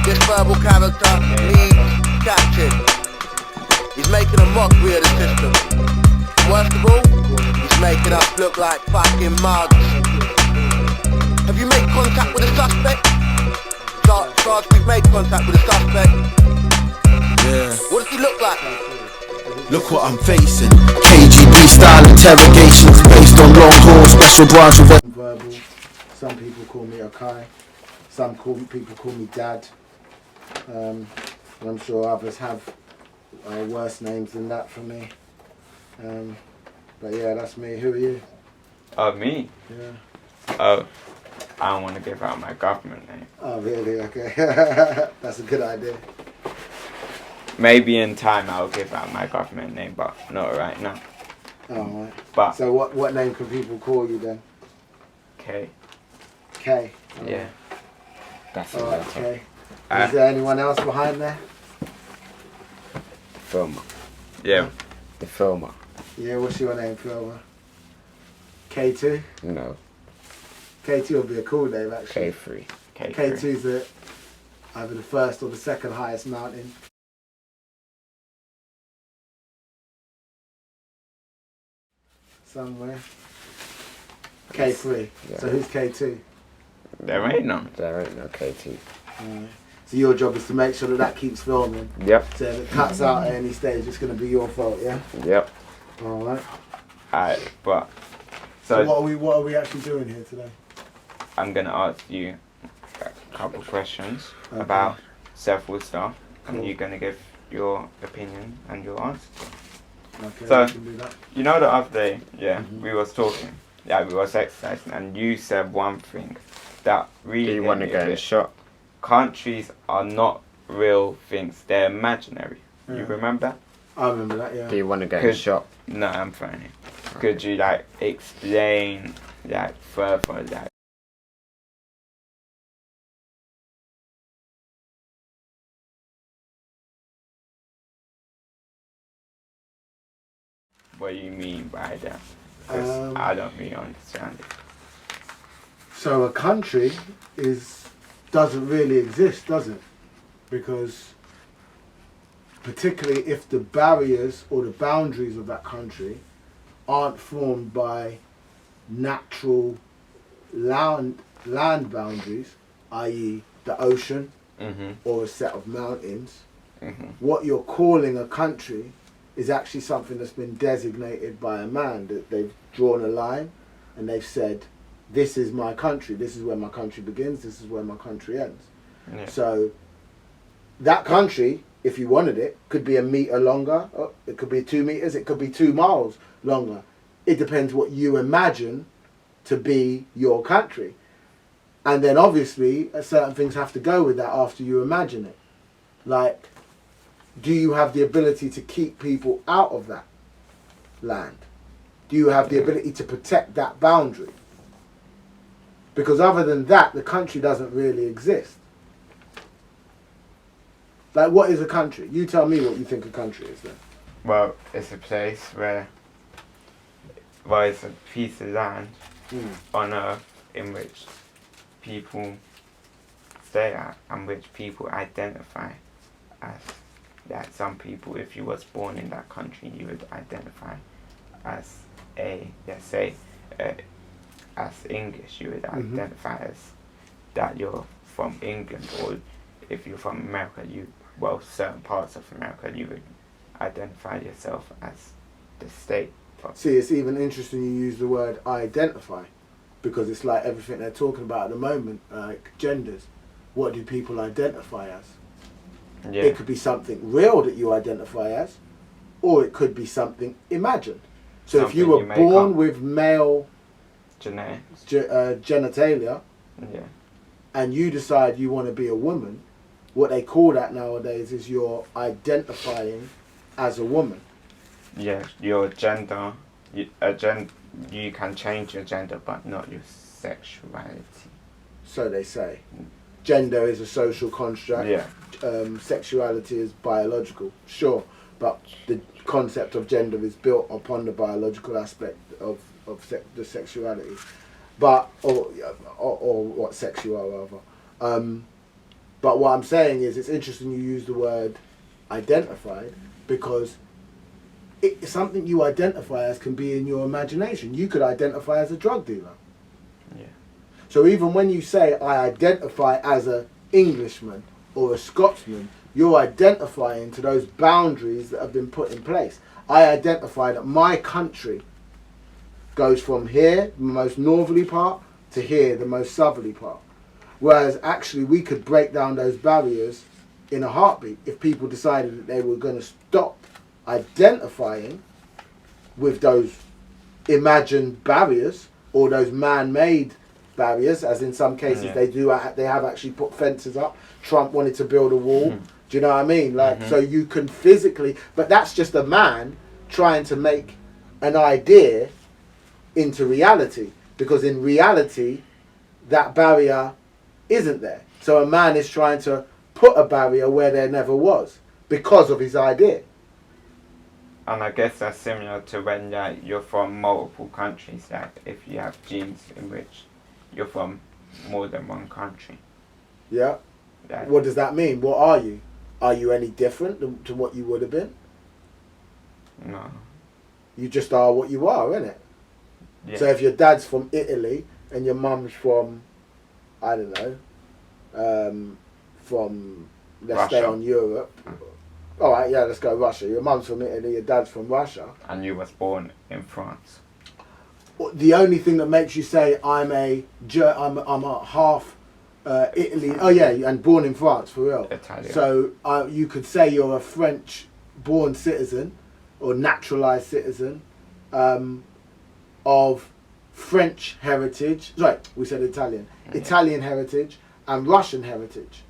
This verbal character needs captured. He's making a mockery of the system. Worst of all, he's making us look like fucking mugs. Have you made contact with the suspect? Sarge, we've made contact with the suspect. Yeah. What does he look like? Look what I'm facing. KGB style interrogations based on long haul special branch of verbal. Some people call me Akai. Some people call me Dad. I'm sure others have worse names than that for me. But yeah, that's me. Who are you? Me? Yeah. I don't want to give out my government name. Oh really? Okay. That's a good idea. Maybe in time I'll give out my government name, but not right now. Oh right. But so what name can people call you then? K. K. Oh. Yeah. That's it. Alright, K. Is there anyone else behind there? The filmer. Yeah. The filmer. Yeah, what's your name, Filmer? K2? No. K2 would be a cool name actually. K3. K2's either the first or the second highest mountain. Somewhere. K3. Yeah. So who's K2? There ain't none. There ain't no KT. Alright. So your job is to make sure that keeps filming. Yep. So if it cuts out at any stage, it's going to be your fault, yeah? Yep. Alright. Alright, but So what are we actually doing here today? I'm gonna ask you a couple questions Okay. about several stuff, and Cool. you're gonna give your opinion and your answer. Okay, So- we can do that. You know, the other day, yeah, Mhm. we was talking, yeah, we was exercising, and you said one thing that really Do you hit want to me a get bit. shot? Countries are not real things; they're imaginary. You Yeah. remember that? I remember that, yeah. Do you want to get Could- shot? No, I'm fine. Could you explain further what you mean by that? 'Cause I don't really understand it. So a country doesn't really exist, does it? Because particularly if the barriers or the boundaries of that country aren't formed by natural land boundaries, i.e. the ocean Mhm. or a set of mountains, Mhm. what you're calling a country is actually something that's been designated by a man, that they've drawn a line and they've said, this is my country, this is where my country begins, this is where my country ends. Yeah. So that country, if you wanted it, could be a meter longer, it could be 2 meters, it could be 2 miles longer. It depends what you imagine to be your country. And then obviously certain things have to go with that after you imagine it. Like, do you have the ability to keep people out of that land? Do you have the ability to protect that boundary? Because other than that, the country doesn't really exist. Like, what is a country? You tell me what you think a country is then. Well, it's a place where, it's a piece of land on Earth in which people stay at, and which people identify as. That some people, if you was born in that country, you would identify as as English. You would identify as that you're from England, or if you're from America, certain parts of America, you would identify yourself as the state. See, it's even interesting you use the word identify, because it's like everything they're talking about at the moment, like genders. What do people identify as? Yeah. It could be something real that you identify as, or it could be something imagined. So if you Something were you make born up. with male Genetics. genitalia, Yeah. and you decide you want to be a woman, what they call that nowadays is you're identifying as a woman. Yeah, your gender, you can change your gender, but not your sexuality. So they say. Gender is a social construct. Yeah. Sexuality is biological. Sure, but the concept of gender is built upon the biological aspect of the sexuality. But or what sexual rather. But what I'm saying is, it's interesting you use the word identified, because something you identify as can be in your imagination. You could identify as a drug dealer. Yeah. So even when you say, I identify as a Englishman or a Scotsman, you're identifying to those boundaries that have been put in place. I identify that my country goes from here, the most northerly part, to here, the most southerly part. Whereas actually we could break down those barriers in a heartbeat if people decided that they were going to stop identifying with those imagined barriers or those man-made barriers, as in some cases they have actually put fences up. Trump wanted to build a wall. Do you know what I mean? Like, so you can physically, but that's just a man trying to make an idea into reality, because in reality that barrier isn't there. So a man is trying to put a barrier where there never was because of his idea. And I guess that's similar to when you're from multiple countries, like if you have genes in which you're from more than one country. Yeah. Like, What does that mean? What are you? Are you any different to what you would have been? no. You just are what you are, innit? Yeah. So if your dad's from Italy and your mum's from, I don't know, from, let's stay Russia. on Europe. All right, yeah, let's go Russia. Your mum's from Italy, your dad's from Russia. And you was born in France. The only thing that makes you say I'm a half Italy. Oh yeah, and born in France for real. Italian. So you could say you're a French-born citizen or naturalized citizen of French heritage. Sorry, we said Italian. Italian heritage and Russian heritage.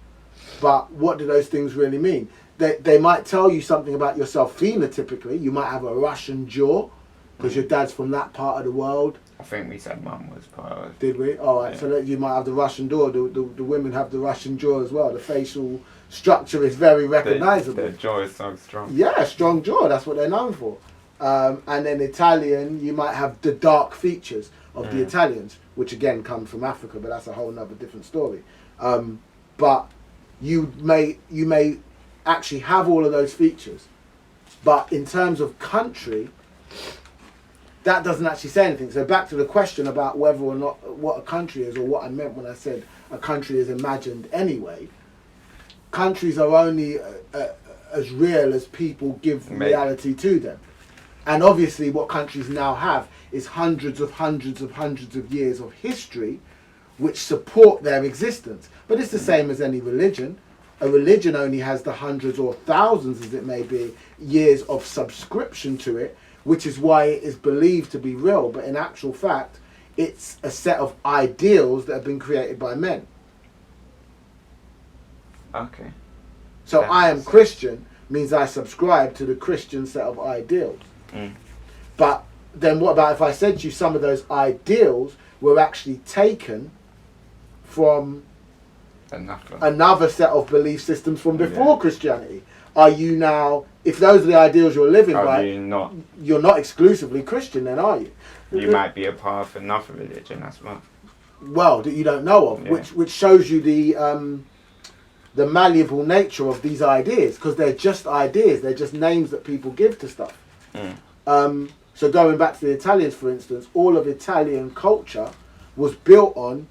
But what do those things really mean? They might tell you something about yourself phenotypically. You might have a Russian jaw because your dad's from that part of the world. I think we said mum was part of. Did we? All right. Yeah. So you might have the Russian jaw. The women have the Russian jaw as well. The facial structure is very recognizable. The jaw is so strong. Yeah, strong jaw. That's what they're known for. And then Italian, you might have the dark features of the Italians, which again come from Africa, but that's a whole nother different story. But you may actually have all of those features, but in terms of country, that doesn't actually say anything. So back to the question about whether or not what a country is, or what I meant when I said a country is imagined anyway. Countries are only as real as people give reality to them. And obviously what countries now have is hundreds of years of history which support their existence. But it's the same as any religion. A religion only has the hundreds or thousands, as it may be, years of subscription to it, which is why it is believed to be real. But in actual fact, it's a set of ideals that have been created by men. Okay. So That I am makes sense. Christian means I subscribe to the Christian set of ideals. But then what about if I said to you some of those ideals were actually taken from another set of belief systems from before Christianity? Are you now, if those are the ideals you're living by, you're not exclusively Christian then, are you? You might be a part of another religion as well. Well, that you don't know of, which shows you the malleable nature of these ideas, because they're just ideas, they're just names that people give to stuff. So going back to the Italians, for instance, all of Italian culture was built on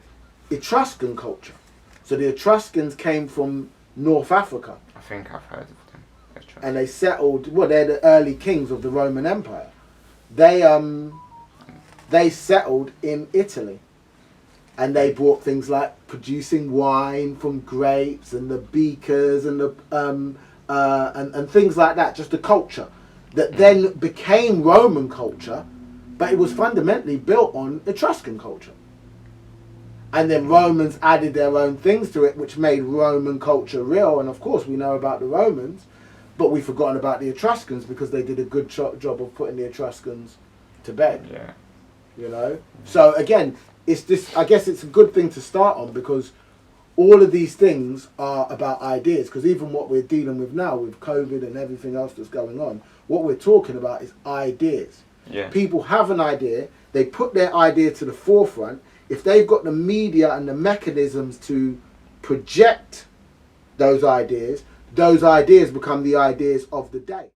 Etruscan culture. So the Etruscans came from North Africa. I think I've heard of them. And they settled, well, they're the early kings of the Roman Empire. They settled in Italy. And they brought things like producing wine from grapes and the beakers and the and things like that, just the culture that then became Roman culture, but it was fundamentally built on Etruscan culture. And then Romans added their own things to it, which made Roman culture real. And of course, we know about the Romans, but we've forgotten about the Etruscans because they did a good job of putting the Etruscans to bed. Yeah. You know? So again, it's this. I guess it's a good thing to start on, because all of these things are about ideas. Because even what we're dealing with now with COVID and everything else that's going on, what we're talking about is ideas. Yeah. People have an idea, they put their idea to the forefront. If they've got the media and the mechanisms to project those ideas become the ideas of the day.